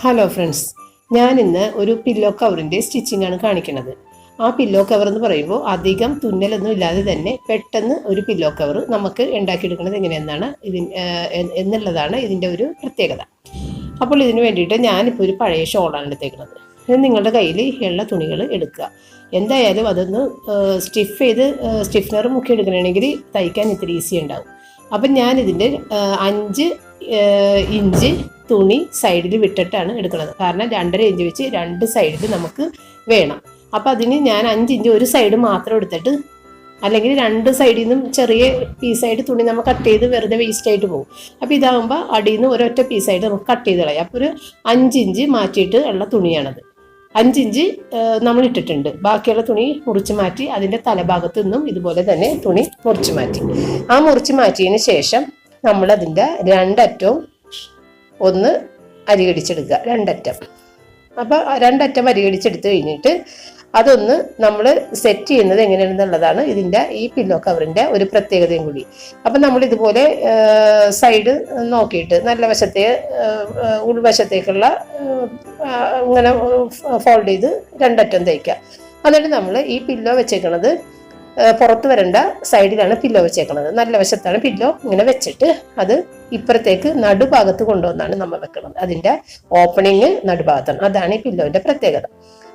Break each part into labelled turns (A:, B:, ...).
A: Hello friends, ഞാൻ ഇന്ന് ഒരു പില്ലോ കവറിൻ്റെ സ്റ്റിച്ചിങ് ആണ് കാണിക്കുന്നത്. ആ പില്ലോ കവർ എന്ന് പറയുമ്പോൾ അധികം തുന്നലൊന്നും ഇല്ലാതെ തന്നെ പെട്ടെന്ന് ഒരു പില്ലോ കവർ നമുക്ക് ഉണ്ടാക്കിയെടുക്കുന്നത് എങ്ങനെയെന്നാണ് എന്നുള്ളതാണ് ഇതിൻ്റെ ഒരു പ്രത്യേകത. അപ്പോൾ ഇതിന് വേണ്ടിയിട്ട് ഞാനിപ്പോൾ ഒരു പഴയ ഷോളാണ് എടുത്തേക്കുന്നത്. ഇത് നിങ്ങളുടെ കയ്യിൽ ഉള്ള തുണികൾ എടുക്കുക. എന്തായാലും അതൊന്ന് സ്റ്റിഫ്നർ മുക്കി എടുക്കണമെങ്കിൽ തയ്ക്കാൻ ഇത്തിരി ഈസി ഉണ്ടാവും. അപ്പം ഞാനിതിൻ്റെ 5 ഇഞ്ച് തുണി സൈഡിൽ വിട്ടിട്ടാണ് എടുക്കുന്നത്. കാരണം 2.5 ഇഞ്ച് വെച്ച് 2 സൈഡിൽ നമുക്ക് വേണം. അപ്പം അതിന് ഞാൻ 5 ഇഞ്ച് ഒരു സൈഡ് മാത്രം എടുത്തിട്ട്, അല്ലെങ്കിൽ 2 സൈഡിൽ നിന്നും ചെറിയ പീസായിട്ട് തുണി നമ്മൾ കട്ട് ചെയ്ത് വെറുതെ വേസ്റ്റായിട്ട് പോകും. അപ്പോൾ ഇതാകുമ്പോൾ അടിയിൽ നിന്ന് ഒരൊറ്റ പീസായിട്ട് നമുക്ക് കട്ട് ചെയ്ത് കളയാം. അപ്പോൾ ഒരു 5 ഇഞ്ച് മാറ്റിയിട്ട് ഉള്ള തുണിയാണത്. 5 ഇഞ്ച് നമ്മൾ ഇട്ടിട്ടുണ്ട്. ബാക്കിയുള്ള തുണി മുറിച്ച് മാറ്റി അതിൻ്റെ തലഭാഗത്ത് നിന്നും ഇതുപോലെ തന്നെ തുണി മുറിച്ച് മാറ്റി. ആ മുറിച്ച് മാറ്റിയതിന് ശേഷം നമ്മളതിൻ്റെ 2 അറ്റവും ഒന്ന് അരികടിച്ചെടുക്കുക. 2 അറ്റം. അപ്പോൾ 2 അറ്റം അരികടിച്ചെടുത്ത് കഴിഞ്ഞിട്ട് അതൊന്ന് നമ്മൾ സെറ്റ് ചെയ്യുന്നത് എങ്ങനെയാണെന്നുള്ളതാണ് ഇതിൻ്റെ ഈ പില്ലോ കവറിൻ്റെ ഒരു പ്രത്യേകതയും കൂടി. അപ്പം നമ്മൾ ഇതുപോലെ സൈഡ് നോക്കിയിട്ട് നല്ല വശത്തെ ഉൾവശത്തേക്കുള്ള ഇങ്ങനെ ഫോൾഡ് ചെയ്ത് 2 അറ്റം തയ്ക്കുക. എന്നിട്ട് നമ്മൾ ഈ പില്ലോ വെച്ചേക്കണത് പുറത്ത് വരേണ്ട സൈഡിലാണ് പില്ലോ വെച്ചേക്കുന്നത്. നല്ല വശത്താണ് പില്ലോ ഇങ്ങനെ വെച്ചിട്ട് അത് ഇപ്പുറത്തേക്ക് നടുഭാഗത്ത് കൊണ്ടുവന്നാണ് നമ്മൾ വെക്കുന്നത്. അതിൻ്റെ ഓപ്പണിങ് നടുഭാഗത്താണ്. അതാണ് ഈ പില്ലോൻ്റെ പ്രത്യേകത.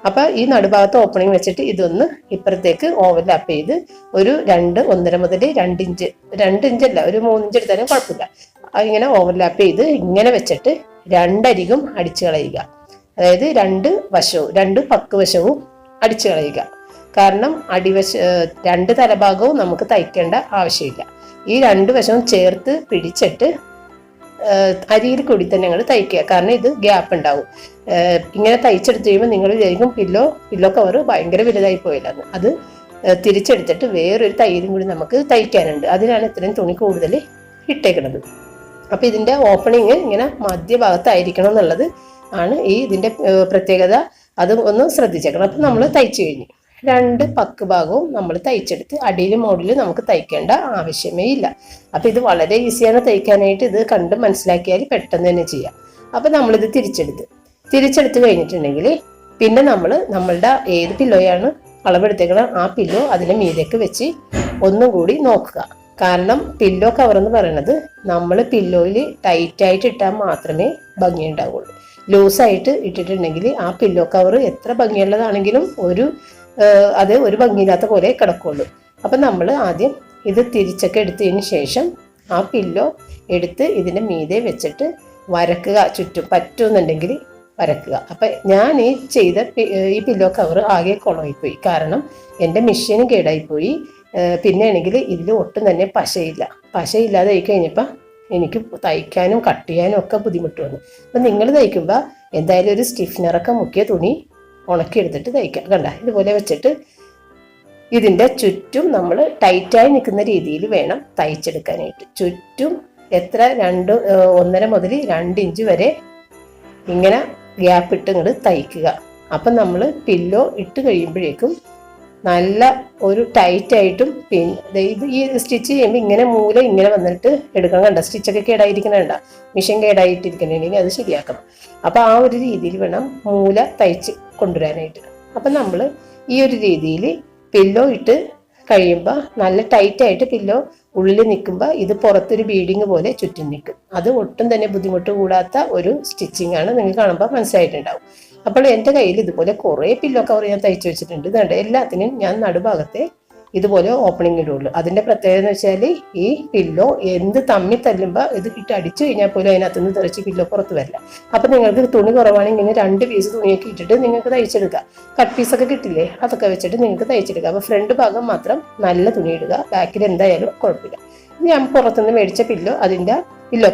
A: അപ്പം ഈ നടുഭാഗത്ത് ഓപ്പണിങ് വെച്ചിട്ട് ഇതൊന്ന് ഇപ്പുറത്തേക്ക് ഓവർലാപ്പ് ചെയ്ത് ഒരു 1.5 മുതൽ 2 ഇഞ്ച്, 2 ഇഞ്ചല്ല, ഒരു 3 ഇഞ്ച് എടുത്താലും കുഴപ്പമില്ല. ഇങ്ങനെ ഓവർലാപ്പ് ചെയ്ത് ഇങ്ങനെ വെച്ചിട്ട് 2 അരികും അടിച്ചു കളയുക. അതായത് 2 വശവും 2 പക്ക് വശവും അടിച്ചു കളയുക. കാരണം 2 തലഭാഗവും നമുക്ക് തയ്ക്കേണ്ട ആവശ്യമില്ല. ഈ 2 വശവും ചേർത്ത് പിടിച്ചിട്ട് അരിയിൽ കൂടി തന്നെ ഞങ്ങൾ തയ്ക്കുക. കാരണം ഇത് ഗ്യാപ്പ് ഉണ്ടാവും. ഇങ്ങനെ തയ്ച്ചെടുത്ത് കഴിയുമ്പോൾ നിങ്ങൾ വിചാരിക്കും പില്ലോ കവർ ഭയങ്കര വലുതായി പോയില്ലെന്ന്. അത് തിരിച്ചെടുത്തിട്ട് വേറൊരു തയ്യലും കൂടി നമുക്ക് തയ്ക്കാനുണ്ട്. അതിനാണ് ഇത്രയും തുണി കൂടുതൽ ഇട്ടേക്കുന്നത്. അപ്പോൾ ഇതിൻ്റെ ഓപ്പണിങ് ഇങ്ങനെ മധ്യഭാഗത്തായിരിക്കണം എന്നുള്ളത് ആണ് ഇതിൻ്റെ പ്രത്യേകത. അത് ഒന്ന് ശ്രദ്ധിച്ചേക്കണം. അപ്പം നമ്മൾ തയ്ച്ചു കഴിഞ്ഞു. 2 പക്ക് ഭാഗവും നമ്മൾ തയ്ച്ചെടുത്ത് അടിയിലും മോഡിലും നമുക്ക് തയ്ക്കേണ്ട ആവശ്യമേ ഇല്ല. അപ്പം ഇത് വളരെ ഈസിയാണ് തയ്ക്കാനായിട്ട്. ഇത് കണ്ട് മനസ്സിലാക്കിയാൽ പെട്ടെന്ന് തന്നെ ചെയ്യാം. അപ്പം നമ്മളിത് തിരിച്ചെടുത്ത് കഴിഞ്ഞിട്ടുണ്ടെങ്കിൽ പിന്നെ നമ്മളുടെ ഏത് പില്ലോയാണ് അളവെടുത്തേക്കണം ആ പില്ലോ അതിന് മീതേക്ക് വെച്ച് ഒന്നും കൂടി നോക്കുക. കാരണം പില്ലോ കവർ എന്ന് പറയുന്നത് നമ്മൾ പില്ലോയിൽ ടൈറ്റായിട്ട് ഇട്ടാൽ മാത്രമേ ഭംഗിയുണ്ടാവുള്ളൂ. ലൂസായിട്ട് ഇട്ടിട്ടുണ്ടെങ്കിൽ ആ പില്ലോ കവർ എത്ര ഭംഗിയുള്ളതാണെങ്കിലും അത് ഒരു ഭംഗിയില്ലാത്ത പോലെ കിടക്കുള്ളൂ. അപ്പം നമ്മൾ ആദ്യം ഇത് തിരിച്ചൊക്കെ എടുത്തതിന് ശേഷം ആ പില്ലോ എടുത്ത് ഇതിൻ്റെ മീതെ വെച്ചിട്ട് വരക്കുക. ചുറ്റും പറ്റുമെന്നുണ്ടെങ്കിൽ വരക്കുക. അപ്പം ഞാൻ ഈ പില്ലോ കവർ ആകെ കുളമായിപ്പോയി. കാരണം എൻ്റെ മെഷീൻ കേടായിപ്പോയി. പിന്നെ ആണെങ്കിൽ ഇതിൽ ഒട്ടും തന്നെ പശയില്ലാതെ ആയി കഴിഞ്ഞപ്പോൾ എനിക്ക് തയ്ക്കാനും കട്ട് ചെയ്യാനും ഒക്കെ ബുദ്ധിമുട്ട് വന്നു. അപ്പം നിങ്ങൾ തയ്ക്കുമ്പോൾ എന്തായാലും ഒരു സ്റ്റിഫ്നറൊക്കെ മുക്കിയ തുണി ഉണക്കിയെടുത്തിട്ട് തയ്ക്കാം. കണ്ട, ഇതുപോലെ വെച്ചിട്ട് ഇതിൻ്റെ ചുറ്റും നമ്മൾ ടൈറ്റായി നിൽക്കുന്ന രീതിയിൽ വേണം തയ്ച്ചെടുക്കാനായിട്ട്. ചുറ്റും എത്ര 1.5 മുതൽ 2 ഇഞ്ച് വരെ ഇങ്ങനെ ഗ്യാപ്പ് ഇട്ട് ഇങ്ങോട്ട് തയ്ക്കുക. അപ്പം നമ്മൾ പില്ലോ ഇട്ട് കഴിയുമ്പോഴേക്കും നല്ല ഒരു ടൈറ്റായിട്ടും ഈ സ്റ്റിച്ച് ചെയ്യുമ്പോൾ ഇങ്ങനെ മൂല ഇങ്ങനെ വന്നിട്ട് എടുക്കണം. കണ്ട, സ്റ്റിച്ചൊക്കെ കേടായിരിക്കണണ്ട, മിഷൻ കേടായിട്ടിരിക്കണമെങ്കിൽ അത് ശരിയാക്കണം. അപ്പം ആ ഒരു രീതിയിൽ വേണം മൂല തയ്ച്ച് കൊണ്ടുവരാനായിട്ട്. അപ്പം നമ്മൾ ഈ ഒരു രീതിയിൽ പില്ലോ ഇട്ട് കഴിയുമ്പോൾ നല്ല ടൈറ്റായിട്ട് പില്ലോ ഉള്ളിൽ നിൽക്കുമ്പോൾ ഇത് പുറത്തൊരു ബീഡിങ് പോലെ ചുറ്റും നിൽക്കും. അത് ഒട്ടും തന്നെ ബുദ്ധിമുട്ട് കൂടാത്ത ഒരു സ്റ്റിച്ചിങ് ആണ്. നിങ്ങൾക്ക് കാണുമ്പോൾ മനസ്സിലായിട്ടുണ്ടാവും. അപ്പോൾ എൻ്റെ കയ്യിൽ ഇതുപോലെ കുറേ പില്ലോ കവർ ഞാൻ തയ്ച്ചു വെച്ചിട്ടുണ്ട്. ഇതുണ്ട്, എല്ലാത്തിനും ഞാൻ നടുഭാഗത്തെ ഇതുപോലെ ഓപ്പണിംഗ് ഇടുള്ളൂ. അതിൻ്റെ പ്രത്യേകത എന്ന് വെച്ചാൽ ഈ പില്ലോ എന്ത് തമ്മിൽ തല്ലുമ്പോൾ ഇത് ഇട്ട് അടിച്ചു കഴിഞ്ഞാൽ പോലും അതിനകത്തുനിന്ന് തെറിച്ച് പില്ലോ പുറത്ത് വരില്ല. അപ്പം നിങ്ങൾക്ക് തുണി കുറവാണെങ്കിൽ ഇങ്ങനെ 2 പീസ് തുണിയൊക്കെ ഇട്ടിട്ട് നിങ്ങൾക്ക് തയ്ച്ചെടുക്കുക. കട്ട് പീസൊക്കെ കിട്ടില്ലേ, അതൊക്കെ വെച്ചിട്ട് നിങ്ങൾക്ക് തയ്ച്ചെടുക്കുക. അപ്പോൾ ഫ്രണ്ട് ഭാഗം മാത്രം നല്ല തുണി ഇടുക, ബാക്കിൽ എന്തായാലും കുഴപ്പമില്ല. ഞാൻ പുറത്തുനിന്ന് മേടിച്ച പില്ലോ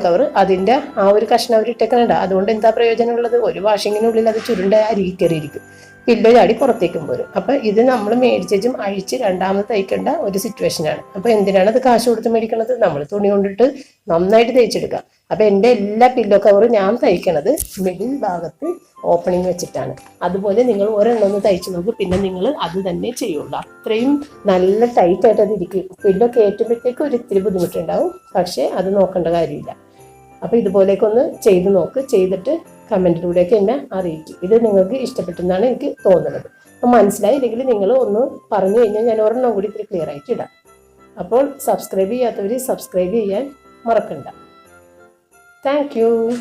A: കവർ അതിൻ്റെ ആ ഒരു കഷ്ണം അവർ ഇട്ടേക്കണുണ്ട്. അതുകൊണ്ട് എന്താ പ്രയോജനമുള്ളത്? ഒരു വാഷിങ്ങിനുള്ളിൽ അത് ചുരുണ്ട അരികി കയറിയിരിക്കും, പില്ലോ ചാടി പുറത്തേക്കും പോരും. അപ്പം ഇത് നമ്മൾ മേടിച്ചും അഴിച്ച് രണ്ടാമത് തയ്ക്കേണ്ട ഒരു സിറ്റുവേഷനാണ്. അപ്പോൾ എന്തിനാണ് അത് കാശ് കൊടുത്ത് മേടിക്കണത്? നമ്മൾ തുണി കൊണ്ടിട്ട് നന്നായിട്ട് തയ്ച്ചെടുക്കാം. അപ്പം എൻ്റെ എല്ലാ പില്ലോ കവറും ഞാൻ തയ്ക്കണത് മിഡിൽ ഭാഗത്ത് ഓപ്പണിങ് വെച്ചിട്ടാണ്. അതുപോലെ നിങ്ങൾ ഒരെണ്ണം ഒന്ന് തയ്ച്ചു നോക്കും, പിന്നെ നിങ്ങൾ അത് തന്നെ ചെയ്യുള്ളൂ. അത്രയും നല്ല ടൈറ്റായിട്ട് അത് ഇരിക്കും. പില്ലോ കയറ്റുമ്പോഴത്തേക്ക് ഒരു ഇത്തിരി ബുദ്ധിമുട്ടുണ്ടാവും, പക്ഷേ അത് നോക്കേണ്ട കാര്യമില്ല. അപ്പോൾ ഇതുപോലെയൊക്കെ ഒന്ന് ചെയ്ത് നോക്ക്. ചെയ്തിട്ട് കമൻറ്റിലൂടെയൊക്കെ എന്നെ അറിയിക്കും. ഇത് നിങ്ങൾക്ക് ഇഷ്ടപ്പെട്ടെന്നാണ് എനിക്ക് തോന്നുന്നത്. അപ്പം മനസ്സിലായില്ലെങ്കിൽ നിങ്ങൾ ഒന്ന് പറഞ്ഞു കഴിഞ്ഞാൽ ഞാൻ ഒരെണ്ണം കൂടി ഇത്തിരി ക്ലിയർ ആയിട്ട് ഇടാം. അപ്പോൾ സബ്സ്ക്രൈബ് ചെയ്യാത്തവർ സബ്സ്ക്രൈബ് ചെയ്യാൻ മറക്കണ്ട. Thank you.